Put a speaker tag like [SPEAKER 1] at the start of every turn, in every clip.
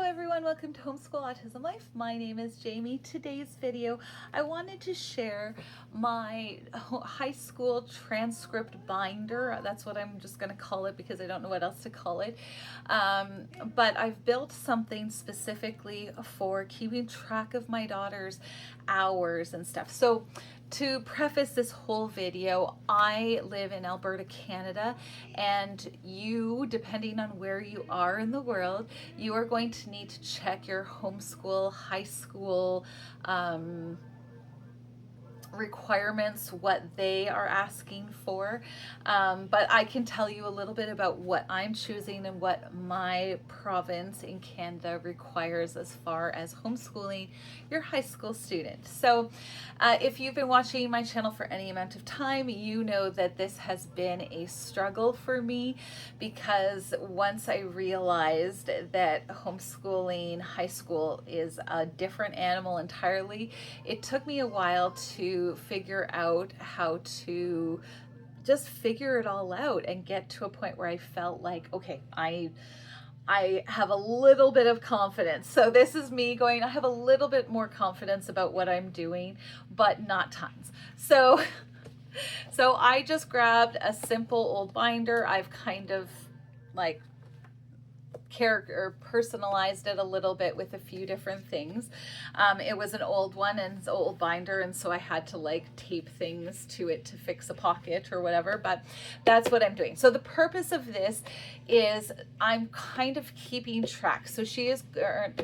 [SPEAKER 1] everyone, welcome to Homeschool Autism Life. My name is Jamie. Today's video, I wanted to share my high school transcript binder. That's what I'm just going to call it because I don't know what else to call it. But I've built something specifically for keeping track of my daughter's hours and stuff. So to preface this whole video, I live in Alberta, Canada, and you, depending on where you are in the world, you are going to need to check your homeschool, high school requirements, what they are asking for. But I can tell you a little bit about what I'm choosing and what my province in Canada requires as far as homeschooling your high school student. So if you've been watching my channel for any amount of time, you know that this has been a struggle for me, because once I realized that homeschooling high school is a different animal entirely, it took me a while to figure out how to just figure it all out and get to a point where I felt like, okay, I have a little bit of confidence. So this is me going, I have a little bit more confidence about what I'm doing, but not tons. So I just grabbed a simple old binder. I've kind of like personalized it a little bit with a few different things. It was an old one and it's an old binder, and so I had to like tape things to it to fix a pocket or whatever, but that's what I'm doing. So the purpose of this is I'm kind of keeping track. So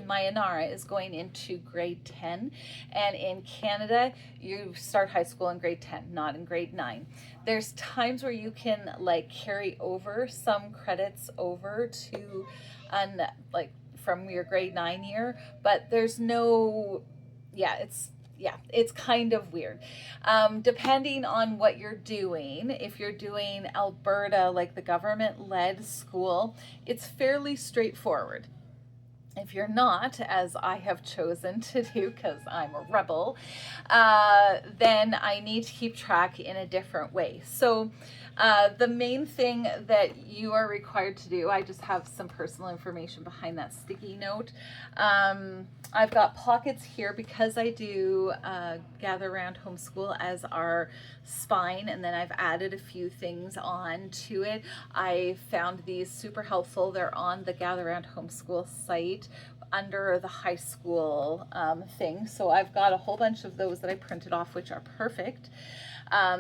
[SPEAKER 1] my Inara is going into grade 10, and in Canada you start high school in grade 10, not in grade 9. There's times where you can like carry over some credits over to like from your grade 9 year, but there's no, it's kind of weird. Depending on what you're doing, if you're doing Alberta, like the government-led school, it's fairly straightforward. If you're not, as I have chosen to do because I'm a rebel, then I need to keep track in a different way. So the main thing that you are required to do, I just have some personal information behind that sticky note. I've got pockets here because I do Gather Around Homeschool as our spine, and then I've added a few things on to it. I found these super helpful. They're on the Gather Around Homeschool site under the high school thing. So I've got a whole bunch of those that I printed off, which are perfect.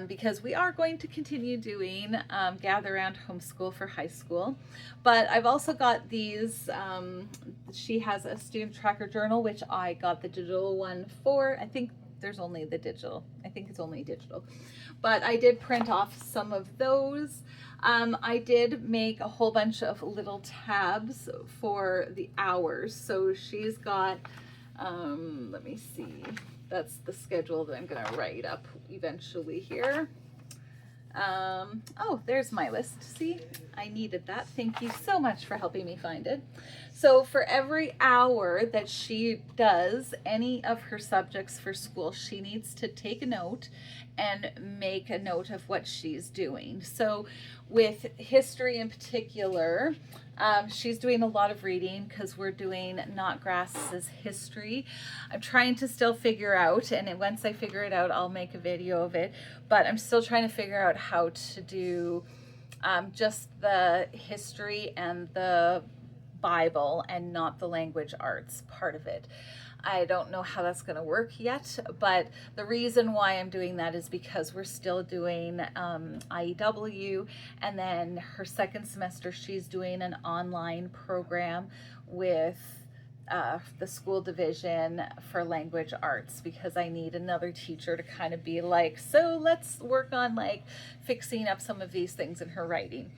[SPEAKER 1] Because we are going to continue doing Gather Around Homeschool for high school. But I've also got these, she has a student tracker journal, which I got the digital one for. I think there's only the digital. I think it's only digital. But I did print off some of those. I did make a whole bunch of little tabs for the hours. So she's got, let me see. That's the schedule that I'm going to write up eventually here. Oh, there's my list. See, I needed that. Thank you so much for helping me find it. So for every hour that she does any of her subjects for school, she needs to take a note and make a note of what she's doing. So with history in particular, she's doing a lot of reading because we're doing Knotgrass's history. I'm trying to still figure out, and once I figure it out, I'll make a video of it, but I'm still trying to figure out how to do just the history and the Bible and not the language arts part of it. I don't know how that's going to work yet, but the reason why I'm doing that is because we're still doing IEW, and then her second semester she's doing an online program with the school division for language arts, because I need another teacher to kind of be like, so let's work on like fixing up some of these things in her writing.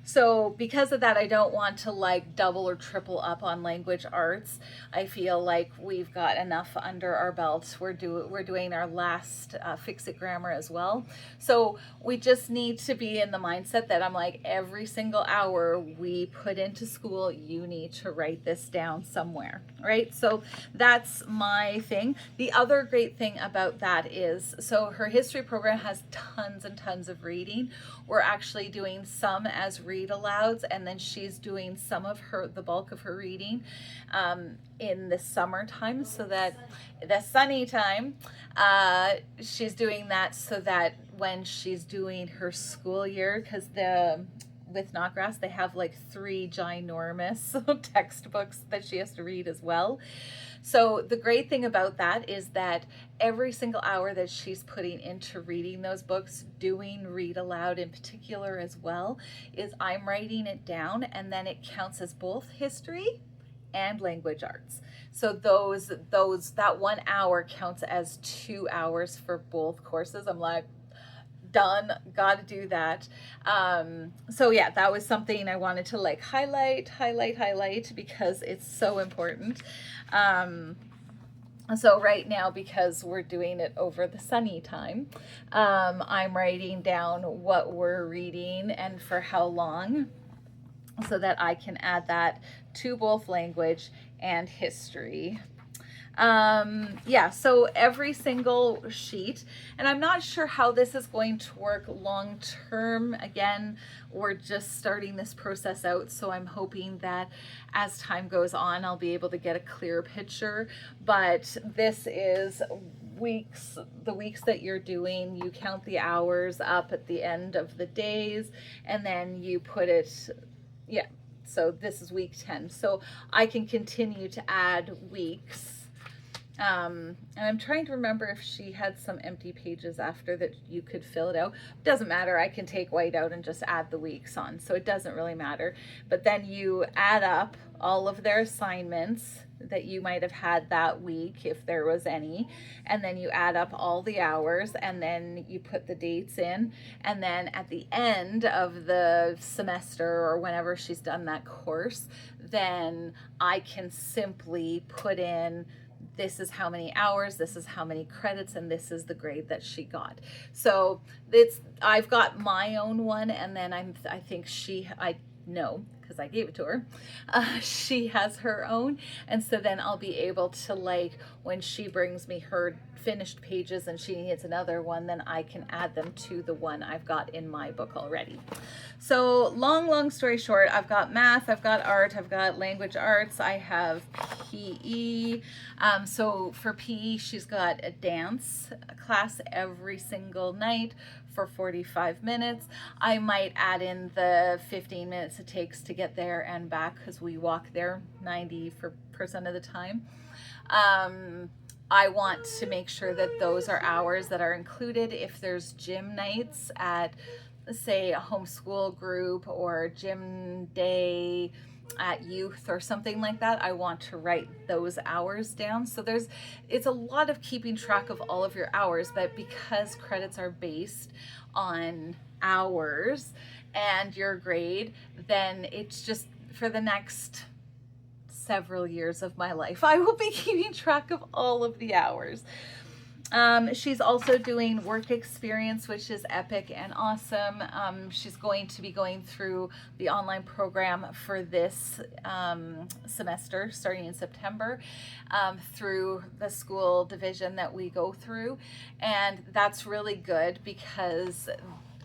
[SPEAKER 1] So because of that, I don't want to like double or triple up on language arts. I feel like we've got enough under our belts. We're doing our last Fix It Grammar as well. So we just need to be in the mindset that I'm like, every single hour we put into school, you need to write this down somewhere, right? So that's my thing. The other great thing about that is, so her history program has tons and tons of reading. We're actually doing some as reading read alouds, and then she's doing the bulk of her reading in the summertime, so that the sunny time, she's doing that so that when she's doing her school year, because with Knotgrass, they have like 3 ginormous textbooks that she has to read as well. So the great thing about that is that every single hour that she's putting into reading those books, doing read aloud in particular as well, is I'm writing it down, and then it counts as both history and language arts. So that 1 hour counts as 2 hours for both courses. I'm like, done, got to do that. So yeah, that was something I wanted to like highlight because it's so important. So right now, because we're doing it over the sunny time, I'm writing down what we're reading and for how long, so that I can add that to both language and history. Yeah, so every single sheet, and I'm not sure how this is going to work long term. Again, we're just starting this process out, so I'm hoping that as time goes on, I'll be able to get a clearer picture. But this is the weeks that you're doing, you count the hours up at the end of the days, and then you put it, yeah, so this is week 10. So I can continue to add weeks. And I'm trying to remember if she had some empty pages after that you could fill it out. Doesn't matter, I can take white out and just add the weeks on, so it doesn't really matter. But then you add up all of their assignments that you might have had that week, if there was any, and then you add up all the hours, and then you put the dates in, and then at the end of the semester, or whenever she's done that course, then I can simply put in, this is how many hours, this is how many credits, and this is the grade that she got. So I've got my own one, and then I think I know, because I gave it to her, she has her own, and so then I'll be able to, like, when she brings me her finished pages and she needs another one, then I can add them to the one I've got in my book already. So long story short, I've got math, I've got art, I've got language arts, I have PE. So for PE, she's got a dance class every single night for 45 minutes. I might add in the 15 minutes it takes to get there and back, because we walk there 90% of the time. I want to make sure that those are hours that are included. If there's gym nights at, say, a homeschool group or gym day at youth or something like that, I want to write those hours down. So it's a lot of keeping track of all of your hours, but because credits are based on hours and your grade, then it's just for the next several years of my life, I will be keeping track of all of the hours. She's also doing work experience, which is epic and awesome. She's going to be going through the online program for this semester, starting in September, through the school division that we go through. And that's really good because,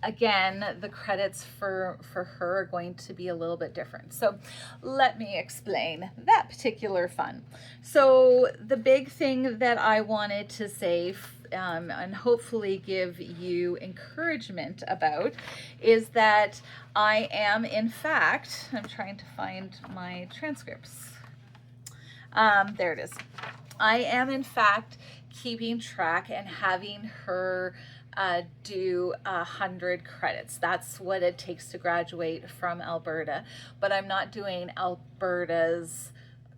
[SPEAKER 1] again, the credits for her are going to be a little bit different. So let me explain that particular fun. So the big thing that I wanted to say and hopefully give you encouragement about is that I am, in fact, I'm trying to find my transcripts. There it is. I am, in fact, keeping track and having her do 100 credits. That's what it takes to graduate from Alberta, but I'm not doing Alberta's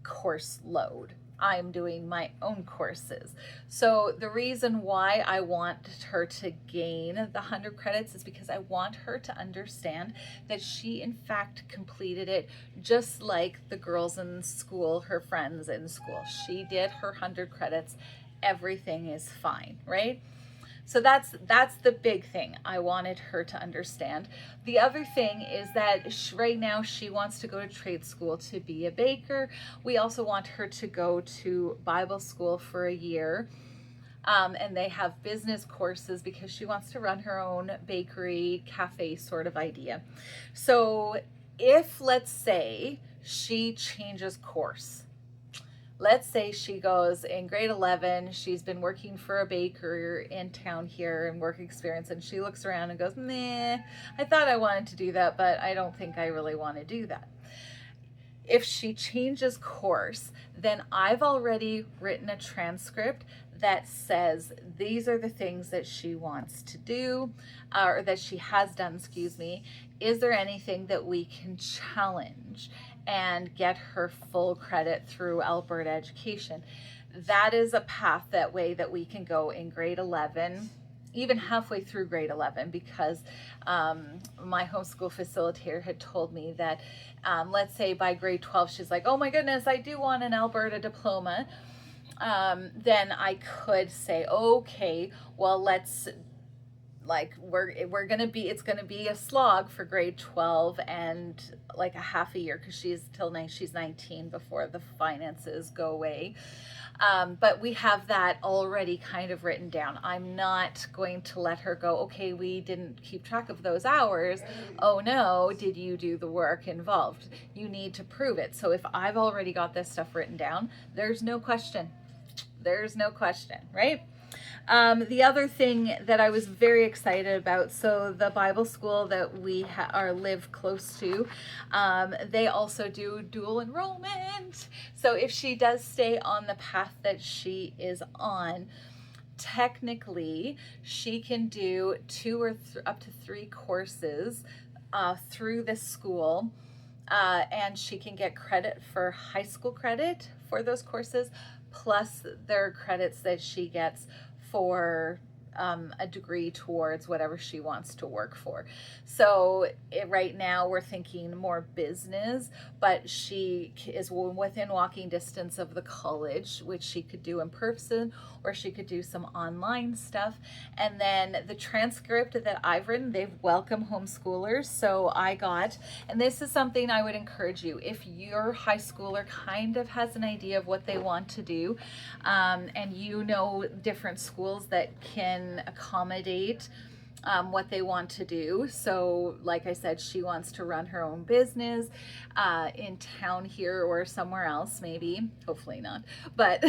[SPEAKER 1] course load. I'm doing my own courses. So the reason why I want her to gain the 100 credits is because I want her to understand that she in fact completed it just like the girls in school, her friends in school. She did her 100 credits. Everything is fine, right? So that's the big thing I wanted her to understand. The other thing is that right now she wants to go to trade school to be a baker. We also want her to go to Bible school for a year. And they have business courses because she wants to run her own bakery, cafe sort of idea. So if, let's say, she changes course, let's say she goes in grade 11, she's been working for a baker in town here and work experience, and she looks around and goes, nah, I thought I wanted to do that, but I don't think I really want to do that. If she changes course, then I've already written a transcript that says these are the things that she wants to do, or that she has done, excuse me. Is there anything that we can challenge and get her full credit through Alberta Education? That is a path, that way that we can go in grade 11, even halfway through grade 11, because my homeschool facilitator had told me that let's say by grade 12 she's like, oh my goodness, I do want an Alberta diploma. Then I could say, okay, well, let's, like, we're gonna be, it's gonna be a slog for grade 12 and like a half a year, because she's 19 before the finances go away. But we have that already kind of written down. I'm not going to let her go, okay, we didn't keep track of those hours. Oh no, did you do the work involved? You need to prove it. So if I've already got this stuff written down, there's no question. There's no question, right? The other thing that I was very excited about, so the Bible school that we live close to, they also do dual enrollment. So if she does stay on the path that she is on, technically she can do 2 or up to 3 courses through this school. And she can get credit for high school credit for those courses, plus their credits that she gets for a degree towards whatever she wants to work for. So right now we're thinking more business, but she is within walking distance of the college, which she could do in person, or she could do some online stuff. And then the transcript that I've written, they've welcome homeschoolers. So I got, and this is something I would encourage you, if your high schooler kind of has an idea of what they want to do, and you know different schools that can accommodate what they want to do. So like I said, she wants to run her own business in town here or somewhere else, maybe, hopefully not, but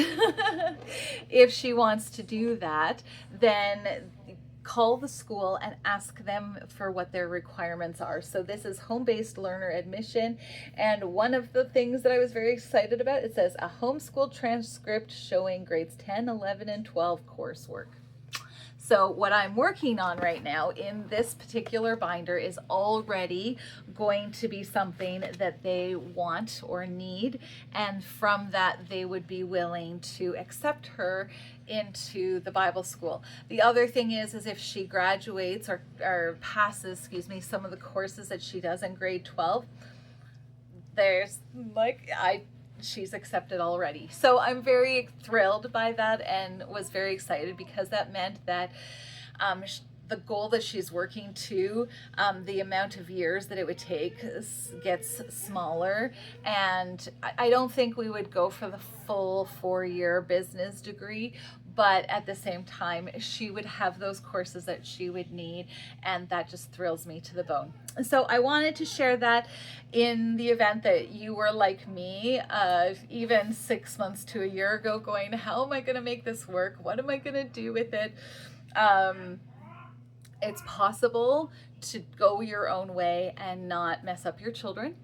[SPEAKER 1] if she wants to do that, then call the school and ask them for what their requirements are. So this is home-based learner admission, and one of the things that I was very excited about, it says a homeschool transcript showing grades 10, 11, and 12 coursework. So what I'm working on right now in this particular binder is already going to be something that they want or need, and from that they would be willing to accept her into the Bible school. The other thing is if she graduates or passes, excuse me, some of the courses that she does in grade 12, there's like, she's accepted already. So I'm very thrilled by that and was very excited, because that meant that the goal that she's working to, the amount of years that it would take gets smaller. And I don't think we would go for the full 4-year business degree, but at the same time, she would have those courses that she would need, and that just thrills me to the bone. So I wanted to share that in the event that you were like me, even 6 months to a year ago, going, how am I going to make this work? What am I going to do with it? It's possible to go your own way and not mess up your children,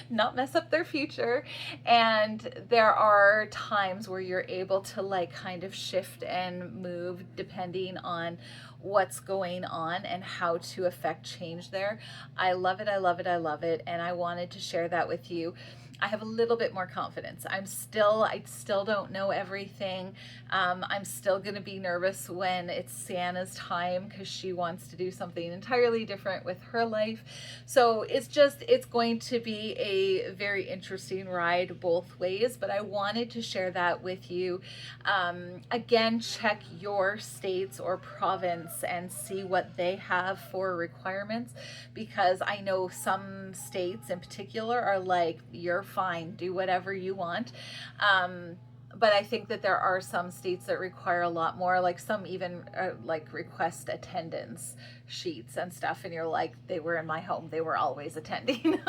[SPEAKER 1] not mess up their future. And there are times where you're able to like kind of shift and move depending on what's going on and how to affect change there. I love it. I love it. I love it. And I wanted to share that with you. I have a little bit more confidence. I still don't know everything. I'm still going to be nervous when it's Sienna's time, because she wants to do something entirely different with her life. So it's going to be a very interesting ride both ways, but I wanted to share that with you. Again, check your states or province and see what they have for requirements, because I know some states in particular are like, you're fine, do whatever you want. But I think that there are some states that require a lot more, like some even like request attendance sheets and stuff, and you're like, they were in my home, they were always attending.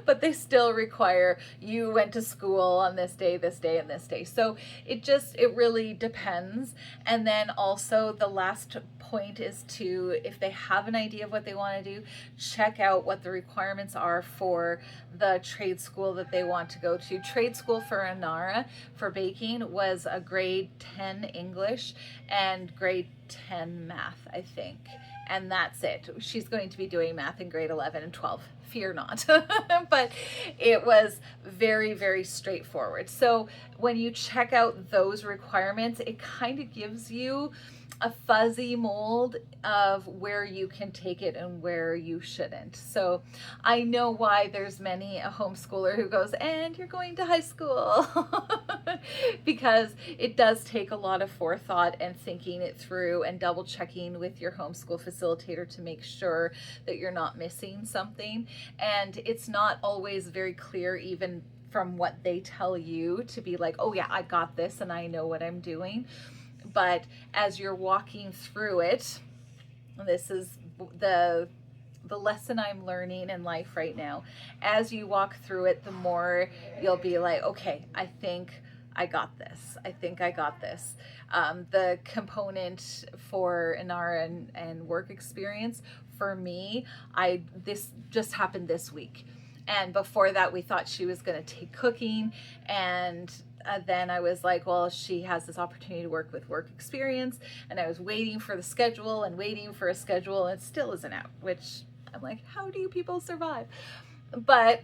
[SPEAKER 1] But they still require you went to school on this day, and this day. So it really depends. And then also the last point is to, if they have an idea of what they want to do, check out what the requirements are for the trade school that they want to go to. Trade school for Inara for baking was a grade 10 English and grade 10 math, I think. And that's it. She's going to be doing math in grade 11 and 12. Fear not. But it was very, very straightforward. So when you check out those requirements, it kind of gives you a fuzzy mold of where you can take it and where you shouldn't. So I know why there's many a homeschooler who goes, and you're going to high school, because it does take a lot of forethought and thinking it through and double checking with your homeschool facilitator to make sure that you're not missing something. And it's not always very clear, even from what they tell you, to be like, oh yeah, I got this and I know what I'm doing. But as you're walking through it, this is the lesson I'm learning in life right now. As you walk through it, the more you'll be like, okay, I think I got this. I think I got this. The component for Inara and work experience, for me, this just happened this week. And before that, we thought she was going to take cooking, and then I was like, well, she has this opportunity to work with work experience, and I was waiting for the schedule and waiting for a schedule, and it still isn't out, which I'm like, how do you people survive? But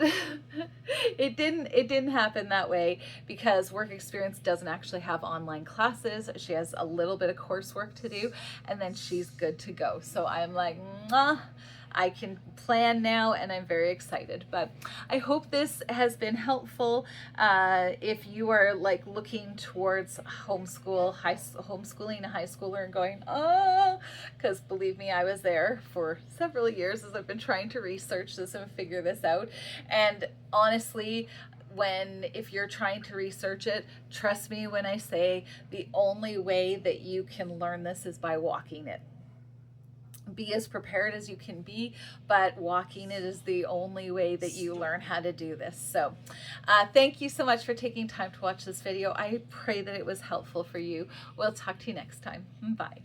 [SPEAKER 1] it didn't happen that way, because work experience doesn't actually have online classes. She has a little bit of coursework to do, and then she's good to go. So I'm like, mwah, I can plan now, and I'm very excited. But I hope this has been helpful. If you are like looking towards homeschooling a high schooler and going, oh, because believe me, I was there for several years as I've been trying to research this and figure this out. And honestly, if you're trying to research it, trust me when I say the only way that you can learn this is by walking it. Be as prepared as you can be, but walking it is the only way that you learn how to do this. So thank you so much for taking time to watch this video. I pray that it was helpful for you. We'll talk to you next time. Bye.